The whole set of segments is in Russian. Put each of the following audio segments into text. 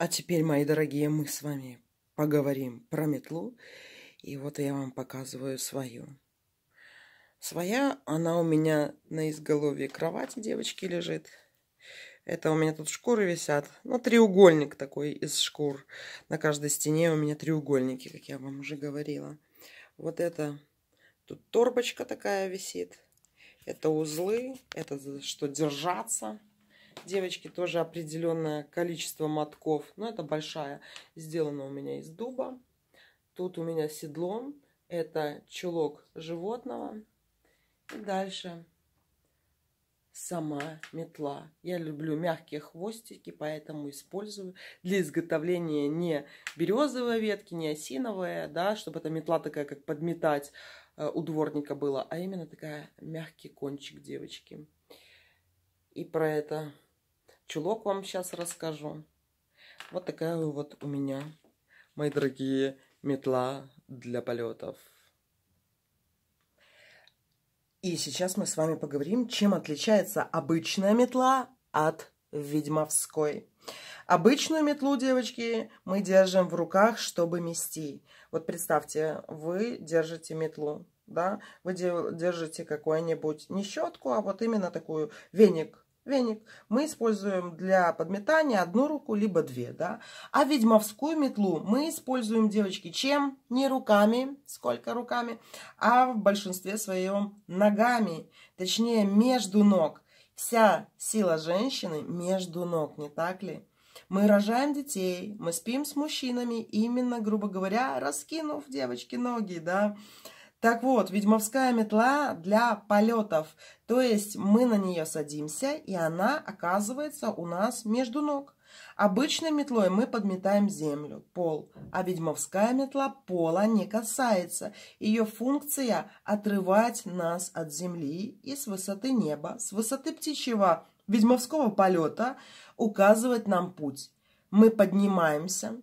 А теперь, мои дорогие, мы с вами поговорим про метлу. И вот я вам показываю свою. Своя, она у меня на изголовье кровати, девочки, лежит. Это у меня тут шкуры висят. Ну, треугольник такой из шкур. На каждой стене у меня треугольники, как я вам уже говорила. Вот это тут торбочка такая висит. Это узлы, это что держаться. Девочки, тоже определенное количество мотков. Но это большая. Сделана у меня из дуба. Тут у меня седло. Это чулок животного. И дальше сама метла. Я люблю мягкие хвостики, поэтому использую для изготовления не березовые ветки, не осиновые, да, чтобы эта метла такая, как подметать у дворника была, а именно такая мягкий кончик, девочки. И про это чулок вам сейчас расскажу. Вот такая вот у меня, мои дорогие, метла для полетов. И сейчас мы с вами поговорим, чем отличается обычная метла от ведьмовской. Обычную метлу, девочки, мы держим в руках, чтобы мести. Вот представьте, вы держите метлу, да? Вы держите какую-нибудь не щетку, а вот именно такую веник. Мы используем для подметания одну руку, либо две, да. А ведьмовскую метлу мы используем, девочки, чем? Не руками, сколько руками, а в большинстве своем ногами, точнее между ног. Вся сила женщины между ног, не так ли? Мы рожаем детей, мы спим с мужчинами, именно, грубо говоря, раскинув, девочки, ноги, да. Так вот, ведьмовская метла для полетов, то есть мы на нее садимся, и она оказывается у нас между ног. Обычной метлой мы подметаем землю, пол, а ведьмовская метла пола не касается. Ее функция – отрывать нас от земли и с высоты неба, с высоты птичьего ведьмовского полета указывать нам путь. Мы поднимаемся,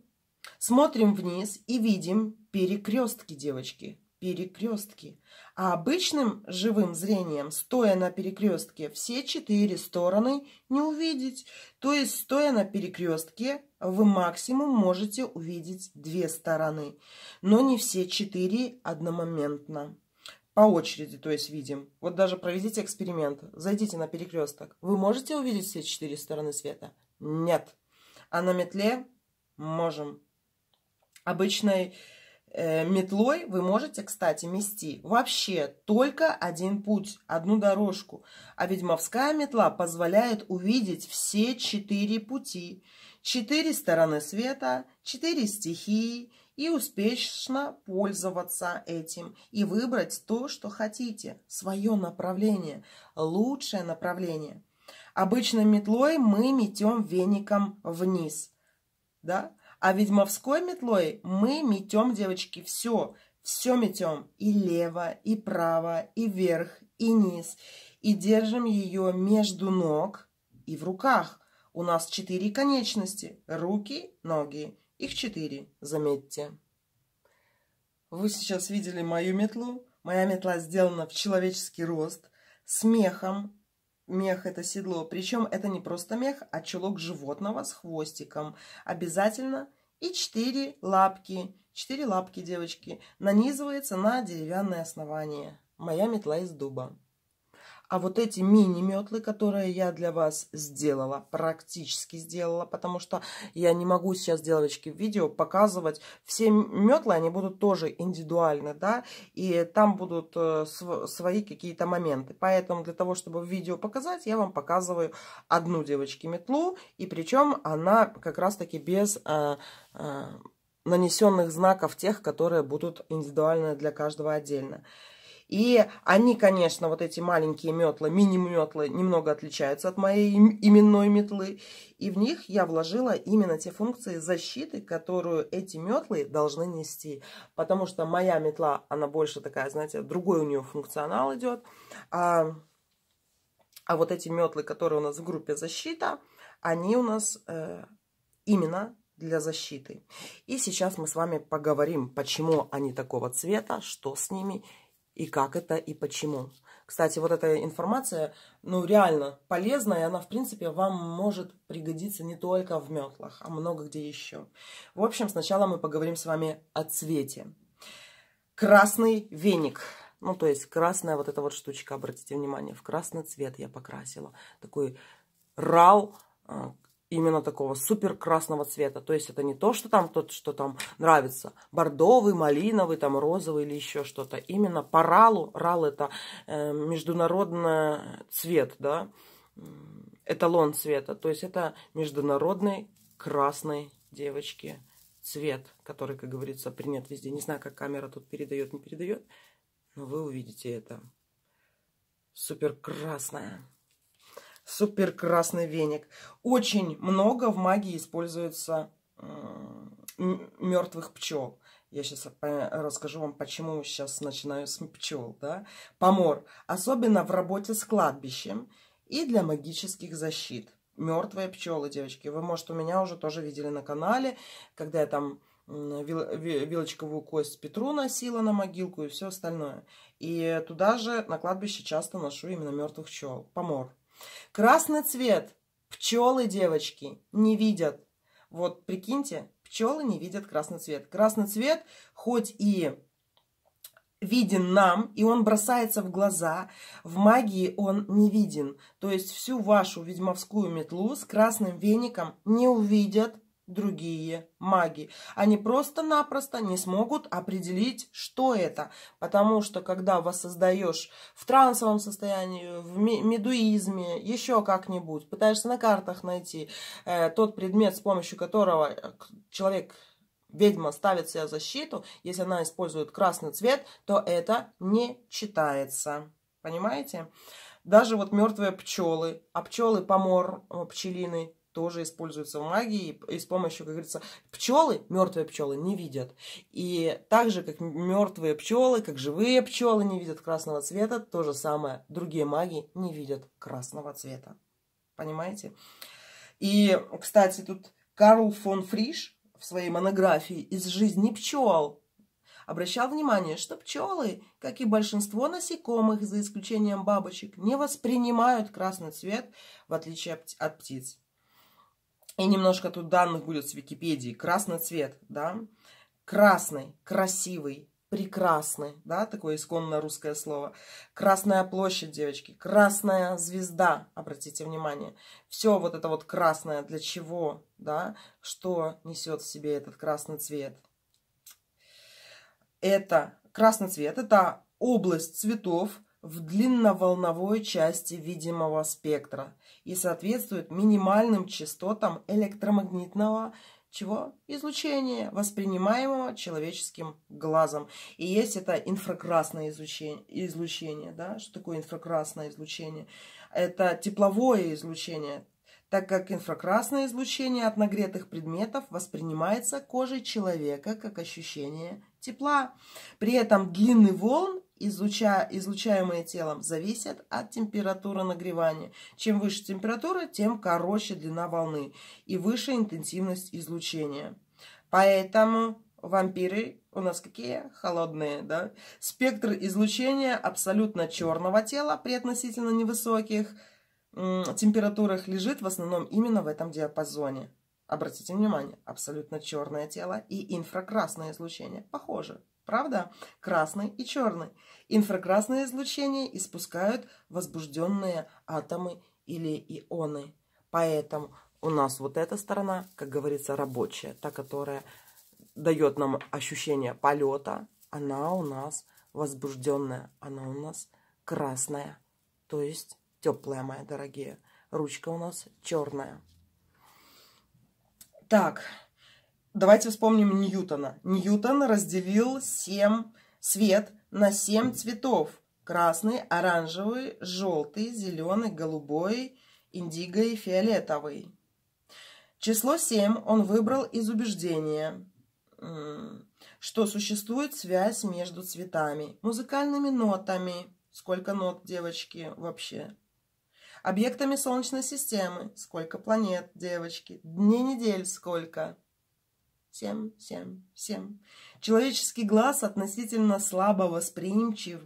смотрим вниз и видим перекрестки, девочки. Перекрестки. А обычным живым зрением, стоя на перекрестке, все 4 стороны не увидеть. То есть, стоя на перекрестке, вы максимум можете увидеть 2 стороны, но не все 4 одномоментно. По очереди, то есть, видим. Вот даже проведите эксперимент. Зайдите на перекресток. Вы можете увидеть все 4 стороны света? Нет. А на метле можем. Обычной метлой вы можете, кстати, мести вообще только один путь, одну дорожку. А ведьмовская метла позволяет увидеть все 4 пути, 4 стороны света, 4 стихии и успешно пользоваться этим. И выбрать то, что хотите, свое направление, лучшее направление. Обычной метлой мы метем веником вниз, да? А ведьмовской метлой мы метем, девочки, все метем. И лево, и право, и вверх, и низ. И держим ее между ног и в руках. У нас 4 конечности. Руки, ноги. Их 4, заметьте. Вы сейчас видели мою метлу. Моя метла сделана в человеческий рост. С мехом. Мех – это седло. Причем это не просто мех, а чулок животного с хвостиком. Обязательно. И 4 лапки. 4 лапки, девочки. Нанизывается на деревянное основание. Моя метла из дуба. А вот эти мини-метлы, которые я для вас сделала, практически сделала, потому что я не могу сейчас, девочки, в видео показывать. Все метлы, они будут тоже индивидуальны, да, и там будут свои какие-то моменты. Поэтому для того, чтобы в видео показать, я вам показываю одну, девочки, метлу, и причем она как раз-таки без нанесенных знаков тех, которые будут индивидуальны для каждого отдельно. И они, конечно, вот эти маленькие метлы, мини-метлы, немного отличаются от моей именной метлы. И в них я вложила именно те функции защиты, которую эти метлы должны нести. Потому что моя метла, она больше такая, знаете, другой у нее функционал идет. А вот эти метлы, которые у нас в группе защита, они у нас именно для защиты. И сейчас мы с вами поговорим, почему они такого цвета, что с ними. И как это, и почему. Кстати, вот эта информация, ну, реально полезна, и она, в принципе, вам может пригодиться не только в метлах, а много где еще. В общем, сначала мы поговорим с вами о цвете. Красный веник. Ну, то есть красная вот эта вот штучка, обратите внимание, в красный цвет я покрасила. Такой рал, именно такого супер красного цвета. То есть это не то, что там нравится. Бордовый, малиновый, там розовый или еще что-то. Именно по ралу. Рал это международный цвет, да. Эталон цвета. То есть это международный красный, девочки, цвет, который, как говорится, принят везде. Не знаю, как камера тут передает, не передает. Но вы увидите это. Супер красная. Супер красный веник. Очень много в магии используется мертвых пчел. Я сейчас расскажу вам, почему сейчас начинаю с пчел. Да? Помор. Особенно в работе с кладбищем и для магических защит. Мертвые пчелы, девочки. Вы, может, у меня уже тоже видели на канале, когда я там вилочковую кость Петру носила на могилку и все остальное. И туда же на кладбище часто ношу именно мертвых пчел. Помор. Красный цвет пчелы, девочки, не видят. Вот прикиньте, пчелы не видят красный цвет. Красный цвет хоть и виден нам, и он бросается в глаза, в магии он не виден. То есть всю вашу ведьмовскую метлу с красным веником не увидят другие маги. Они просто-напросто не смогут определить, что это. Потому что, когда воссоздаешь в трансовом состоянии, в медуизме, еще как-нибудь, пытаешься на картах найти тот предмет, с помощью которого человек, ведьма, ставит себе защиту, если она использует красный цвет, то это не читается. Понимаете? Даже вот мертвые пчелы, а пчелы помор пчелиный, тоже используются в магии, и с помощью, как говорится, пчелы, мертвые пчелы не видят. И так же, как мертвые пчелы, как живые пчелы не видят красного цвета, то же самое другие маги не видят красного цвета. Понимаете? И, кстати, тут Карл фон Фриш в своей монографии «Из жизни пчел» обращал внимание, что пчелы, как и большинство насекомых, за исключением бабочек, не воспринимают красный цвет, в отличие от птиц. И немножко тут данных будет с Википедии. Красный цвет, да? Красный, красивый, прекрасный, да? Такое исконно русское слово. Красная площадь, девочки. Красная звезда, обратите внимание. Все вот это вот красное для чего, да? Что несет в себе этот красный цвет? Это красный цвет, это область цветов в длинноволновой части видимого спектра и соответствует минимальным частотам электромагнитного излучения, воспринимаемого человеческим глазом. И есть это инфракрасное излучение. Да? Что такое инфракрасное излучение? Это тепловое излучение, так как инфракрасное излучение от нагретых предметов воспринимается кожей человека как ощущение тепла. При этом длины волн, излучаемые телом, зависят от температуры нагревания. Чем выше температура, тем короче длина волны и выше интенсивность излучения. Поэтому вампиры у нас какие? Холодные, да? Спектр излучения абсолютно черного тела при относительно невысоких температурах лежит в основном именно в этом диапазоне. Обратите внимание, абсолютно черное тело и инфракрасное излучение похоже. Правда? Красный и черный. Инфракрасное излучение испускают возбужденные атомы или ионы. Поэтому у нас вот эта сторона, как говорится, рабочая, та, которая дает нам ощущение полета, она у нас возбужденная, она у нас красная, то есть теплая, мои дорогие. Ручка у нас черная. Так. Давайте вспомним Ньютона. Ньютон разделил свет на 7 цветов. Красный, оранжевый, желтый, зеленый, голубой, индиго и фиолетовый. Число 7 он выбрал из убеждения, что существует связь между цветами, музыкальными нотами. Сколько нот, девочки, вообще? Объектами Солнечной системы. Сколько планет, девочки? Дней недель сколько? 7, 7, 7. Человеческий глаз относительно слабо восприимчив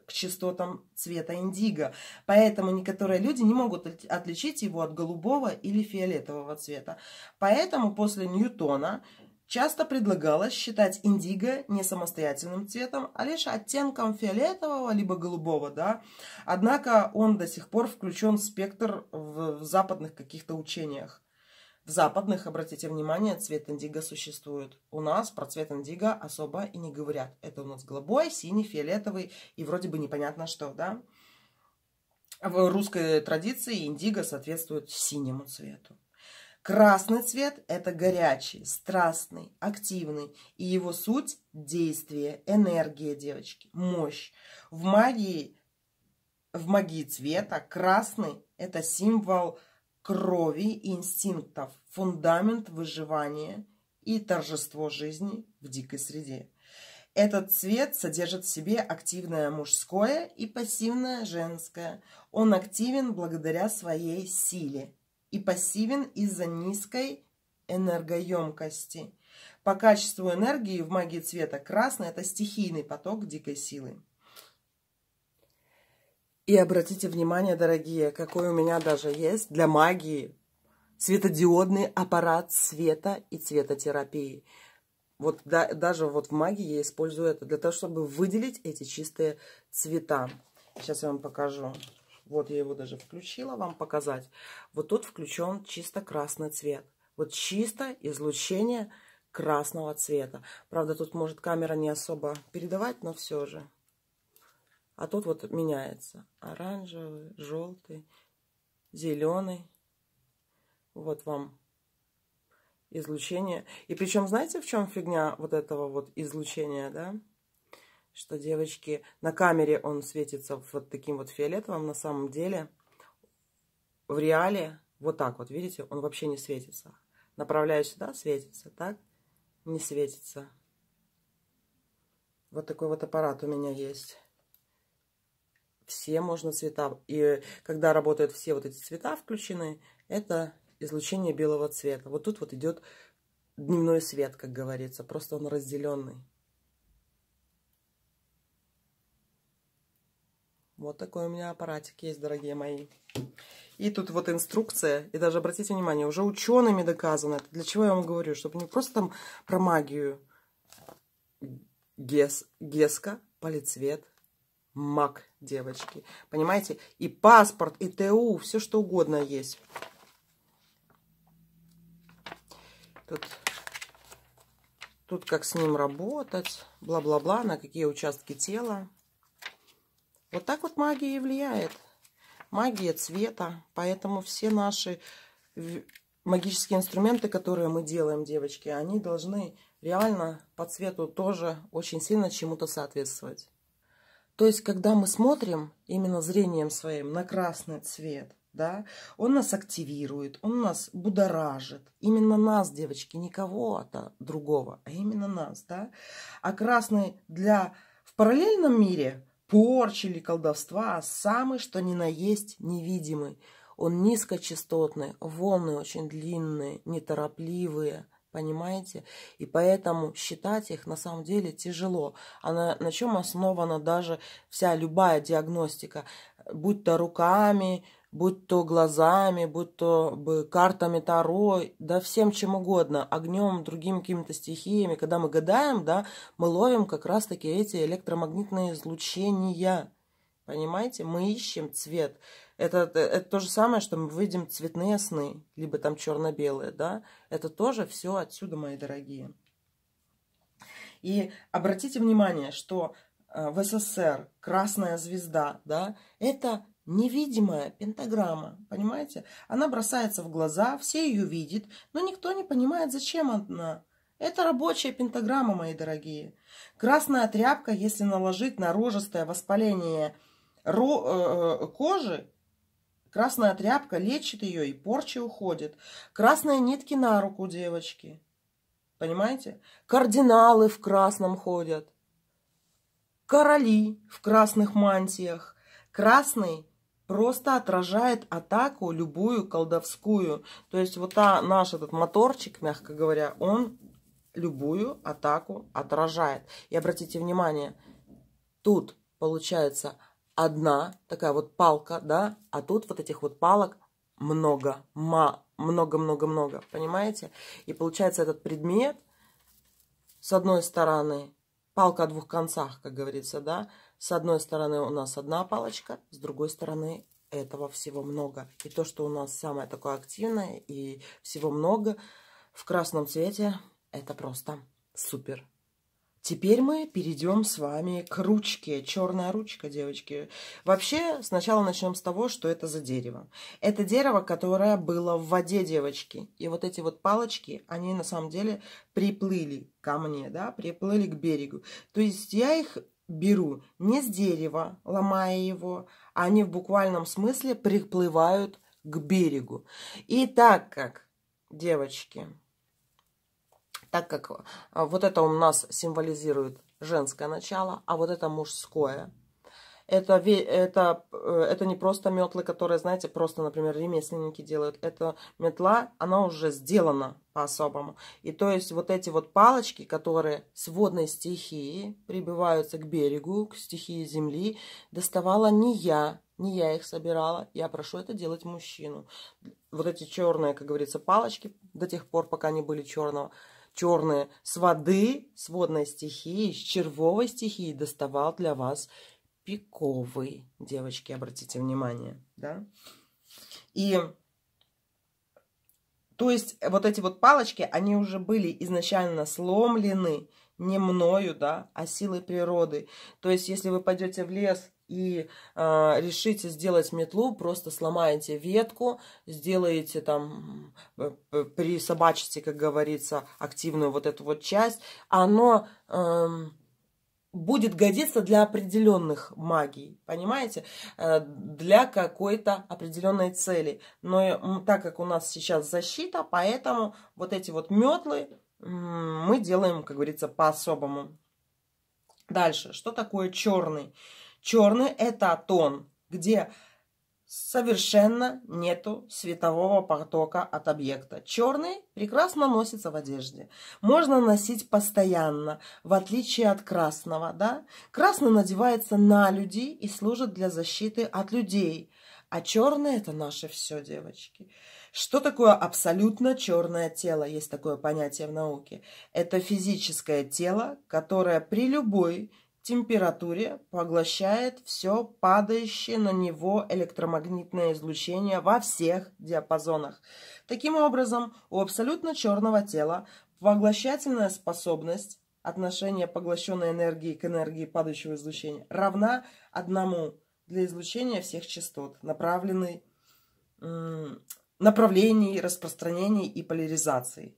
к к частотам цвета индиго. Поэтому некоторые люди не могут отличить его от голубого или фиолетового цвета. Поэтому после Ньютона часто предлагалось считать индиго не самостоятельным цветом, а лишь оттенком фиолетового либо голубого, да. Однако он до сих пор включен в спектр в западных каких-то учениях. В западных, обратите внимание, цвет индиго существует. У нас про цвет индиго особо и не говорят. Это у нас голубой, синий, фиолетовый и вроде бы непонятно что, да. В русской традиции индиго соответствует синему цвету. Красный цвет – это горячий, страстный, активный. И его суть – действие, энергия, девочки, мощь. В магии цвета красный – это символ крови и инстинктов, фундамент выживания и торжество жизни в дикой среде. Этот цвет содержит в себе активное мужское и пассивное женское. Он активен благодаря своей силе и пассивен из-за низкой энергоемкости. По качеству энергии в магии цвета красный – это стихийный поток дикой силы. И обратите внимание, дорогие, какой у меня даже есть для магии светодиодный аппарат света и цветотерапии. Вот даже вот в магии я использую это для того, чтобы выделить эти чистые цвета. Сейчас я вам покажу. Вот я его даже включила вам показать. Вот тут включен чисто красный цвет. Вот чисто излучение красного цвета. Правда, тут может камера не особо передавать, но все же. А тут вот меняется. Оранжевый, желтый, зеленый. Вот вам излучение. И причем, знаете, в чем фигня вот этого вот излучения, да? Что, девочки, на камере он светится вот таким вот фиолетовым, на самом деле в реале вот так вот, видите, он вообще не светится. Направляю сюда, светится, так? Не светится. Вот такой вот аппарат у меня есть. Все можно цвета. И когда работают все вот эти цвета включены, это излучение белого цвета. Вот тут вот идет дневной свет, как говорится, просто он разделенный. Вот такой у меня аппаратик есть, дорогие мои. И тут вот инструкция. И даже, обратите внимание, уже учеными доказано. Для чего я вам говорю? Чтобы не просто там про магию. Геска, полицвет, маг, девочки. Понимаете? И паспорт, и ТУ, все что угодно есть. Тут как с ним работать, бла-бла-бла, на какие участки тела. Вот так вот магия и влияет. Магия цвета. Поэтому все наши магические инструменты, которые мы делаем, девочки, они должны реально по цвету тоже очень сильно чему-то соответствовать. То есть, когда мы смотрим именно зрением своим на красный цвет, да, он нас активирует, он нас будоражит. Именно нас, девочки, не кого-то другого, а именно нас, да. А красный в параллельном мире порчи или колдовства самый, что ни на есть, невидимый. Он низкочастотный, волны очень длинные, неторопливые, понимаете? И поэтому считать их на самом деле тяжело. А на чем основана даже вся любая диагностика, будь то руками, будь то глазами, будь то картами Таро, да всем чем угодно, огнем, другими какими-то стихиями. Когда мы гадаем, да, мы ловим как раз-таки эти электромагнитные излучения. Понимаете? Мы ищем цвет. Это то же самое, что мы видим цветные сны, либо там черно-белые, да. Это тоже все отсюда, мои дорогие. И обратите внимание, что в СССР красная звезда, да, это невидимая пентаграмма, понимаете? Она бросается в глаза, все ее видят, но никто не понимает, зачем она. Это рабочая пентаграмма, мои дорогие. Красная тряпка, если наложить на рожистое воспаление кожи, красная тряпка лечит ее, и порча уходит. Красные нитки на руку, девочки. Понимаете? Кардиналы в красном ходят. Короли в красных мантиях. Красный просто отражает атаку любую колдовскую. То есть вот наш этот моторчик, мягко говоря, он любую атаку отражает. И обратите внимание, тут получается одна такая вот палка, да, а тут вот этих вот палок много, много, понимаете? И получается этот предмет, с одной стороны, палка о двух концах, как говорится, да, с одной стороны у нас одна палочка, с другой стороны этого всего много. И то, что у нас самое такое активное и всего много в красном цвете, это просто супер. Теперь мы перейдем с вами к ручке. Черная ручка, девочки. Вообще, сначала начнем с того, что это за дерево. Это дерево, которое было в воде, девочки. И вот эти вот палочки, они на самом деле приплыли ко мне, да, приплыли к берегу. То есть я их беру не с дерева, ломая его, а они в буквальном смысле приплывают к берегу. И так как, девочки... Так как вот это у нас символизирует женское начало, а вот это мужское. Это не просто метлы, которые, знаете, просто, например, ремесленники делают. Это метла, она уже сделана по-особому. И то есть вот эти вот палочки, которые с водной стихии прибиваются к берегу, к стихии земли, доставала не я их собирала. Я прошу это делать мужчину. Вот эти черные, как говорится, палочки до тех пор, пока не были черные с воды, с водной стихии, с червовой стихии доставал для вас пиковый. Девочки, обратите внимание, да? И, то есть, вот эти вот палочки, они уже были изначально сломлены не мною, да, а силой природы. То есть, если вы пойдете в лес и решите сделать метлу, просто сломаете ветку, сделаете там, присобачите, как говорится, активную вот эту вот часть, оно будет годиться для определенных магий, понимаете, для какой-то определенной цели. Но так как у нас сейчас защита, поэтому вот эти вот метлы мы делаем, как говорится, по-особому. Дальше, что такое черный? Черный – это тон, где совершенно нету светового потока от объекта. Черный прекрасно носится в одежде. Можно носить постоянно, в отличие от красного. Да? Красный надевается на людей и служит для защиты от людей. А черный – это наше все, девочки. Что такое абсолютно черное тело? Есть такое понятие в науке. Это физическое тело, которое при любой температуре поглощает все падающее на него электромагнитное излучение во всех диапазонах. Таким образом, у абсолютно черного тела поглощательная способность отношения поглощенной энергии к энергии падающего излучения равна 1 для излучения всех частот, направлений, распространений и поляризаций.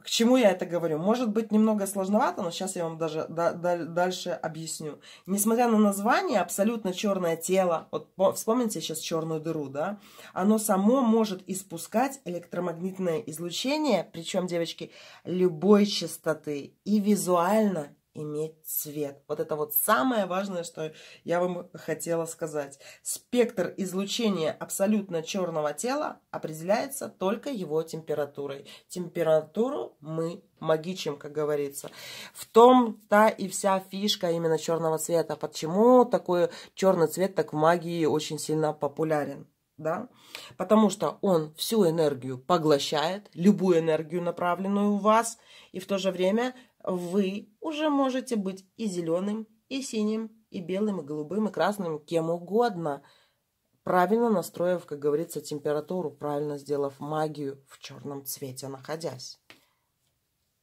К чему я это говорю? Может быть немного сложновато, но сейчас я вам даже дальше объясню. Несмотря на название, абсолютно черное тело, вот вспомните сейчас черную дыру, да, оно само может испускать электромагнитное излучение, причем, девочки, любой частоты и визуально иметь цвет. Вот это вот самое важное, что я вам хотела сказать. Спектр излучения абсолютно черного тела определяется только его температурой. Температуру мы магичим, как говорится. В том-то и вся фишка именно черного цвета. Почему такой черный цвет так в магии очень сильно популярен? Да? Потому что он всю энергию поглощает, любую энергию, направленную в вас, и в то же время вы уже можете быть и зеленым, и синим, и белым, и голубым, и красным, кем угодно, правильно настроив, как говорится, температуру, правильно сделав магию в черном цвете, находясь.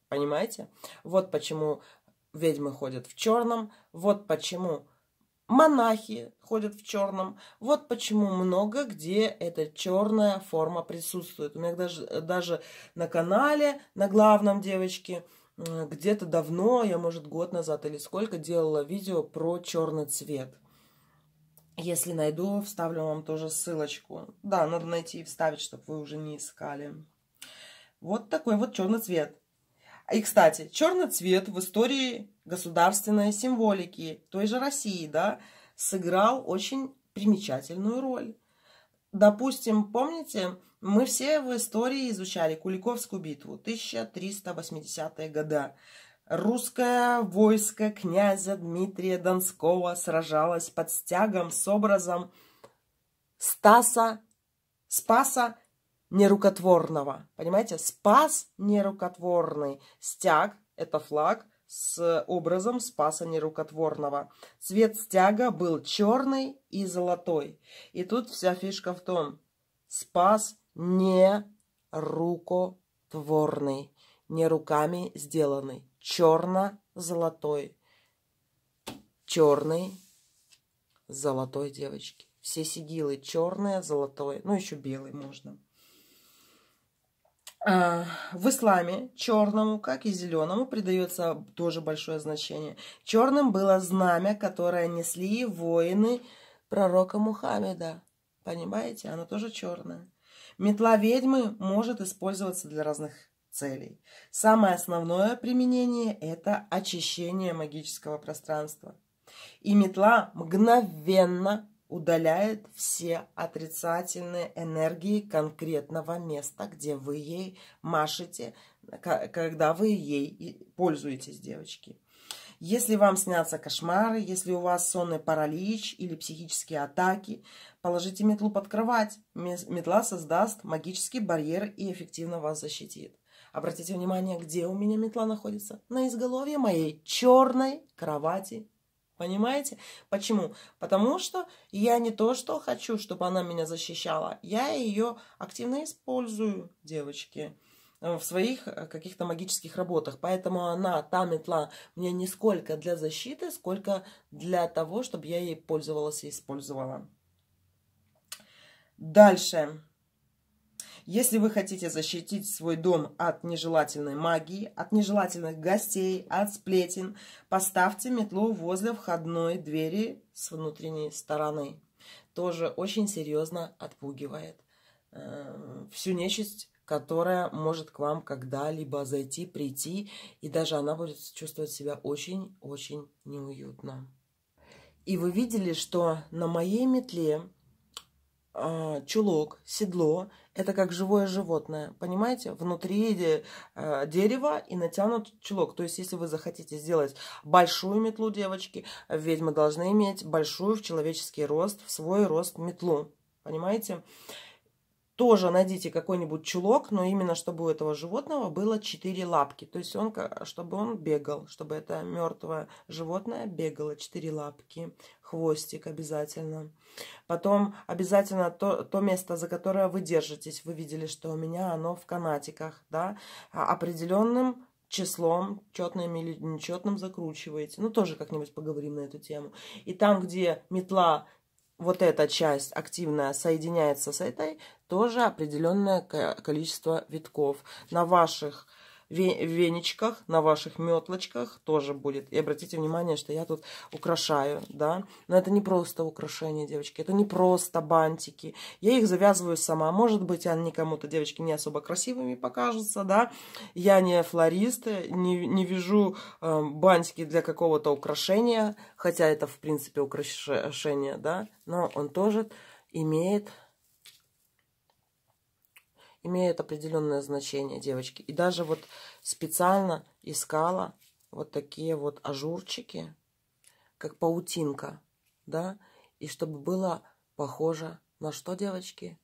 Понимаете? Вот почему ведьмы ходят в черном, вот почему монахи ходят в черном, вот почему много где эта черная форма присутствует. У меня даже на канале, на главном, девочки, где-то давно, я, может, год назад или сколько, делала видео про черный цвет. Если найду, вставлю вам тоже ссылочку. Да, надо найти и вставить, чтобы вы уже не искали. Вот такой вот черный цвет. И, кстати, черный цвет в истории государственной символики той же России, да, сыграл очень примечательную роль. Допустим, помните, мы все в истории изучали Куликовскую битву, 1380-е годы. Русское войско князя Дмитрия Донского сражалось под стягом с образом Спаса Нерукотворного. Понимаете? Спас Нерукотворный. Стяг – это флаг с образом Спаса Нерукотворного. Цвет стяга был черный и золотой. И тут вся фишка в том. Спас нерукотворный. Не руками сделанный. Черно-золотой. Черный, золотой, девочки. Все сигилы черные, золотой. Ну, еще белый можно. В исламе черному, как и зеленому, придается тоже большое значение. Черным было знамя, которое несли воины пророка Мухаммеда. Понимаете? Оно тоже черное. Метла ведьмы может использоваться для разных целей. Самое основное применение – это очищение магического пространства. И метла мгновенно удаляет все отрицательные энергии конкретного места, где вы ей машете, когда вы ей пользуетесь, девочки. Если вам снятся кошмары, если у вас сонный паралич или психические атаки, положите метлу под кровать. Метла создаст магический барьер и эффективно вас защитит. Обратите внимание, где у меня метла находится? На изголовье моей черной кровати. Понимаете? Почему? Потому что я не то, что хочу, чтобы она меня защищала. Я ее активно использую, девочки, в своих каких-то магических работах. Поэтому она, та метла, мне не сколько для защиты, сколько для того, чтобы я ей пользовалась и использовала. Дальше. Если вы хотите защитить свой дом от нежелательной магии, от нежелательных гостей, от сплетен, поставьте метлу возле входной двери с внутренней стороны. Тоже очень серьезно отпугивает всю нечисть, которая может к вам когда-либо зайти, прийти, и даже она будет чувствовать себя очень-очень неуютно. И вы видели, что на моей метле чулок, седло, это как живое животное, понимаете? Внутри дерева и натянут чулок. То есть, если вы захотите сделать большую метлу, девочки, ведьмы должны иметь большую в человеческий рост, в свой рост метлу, понимаете? Тоже найдите какой-нибудь чулок, но именно чтобы у этого животного было 4 лапки. То есть, чтобы он бегал, чтобы это мертвое животное бегало 4 лапки. Хвостик обязательно. Потом обязательно то место, за которое вы держитесь. Вы видели, что у меня оно в канатиках, да? Определенным числом, четным или нечетным, закручиваете. Ну, тоже как-нибудь поговорим на эту тему. И там, где метла, вот эта часть активная соединяется с этой, тоже определенное количество витков. На ваших веничках, на ваших метлочках тоже будет. И обратите внимание, что я тут украшаю, да. Но это не просто украшения, девочки, это не просто бантики. Я их завязываю сама. Может быть, они кому-то, девочки, не особо красивыми покажутся, да. Я не флорист, не вяжу бантики для какого-то украшения, хотя это, в принципе, украшение, да. Но он тоже имеет определенное значение, девочки. И даже вот специально искала вот такие вот ажурчики, как паутинка, да, и чтобы было похоже на что, девочки?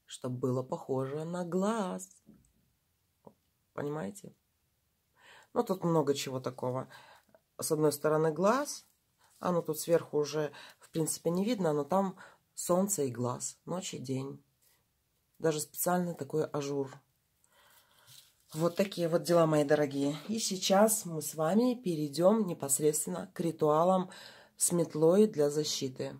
Чтобы было похоже на глаз. Понимаете? Ну, тут много чего такого. С одной стороны глаз, оно тут сверху уже, в принципе, не видно, но там солнце и глаз, ночь и день. Даже специальный такой ажур. Вот такие вот дела, мои дорогие. И сейчас мы с вами перейдем непосредственно к ритуалам с метлой для защиты.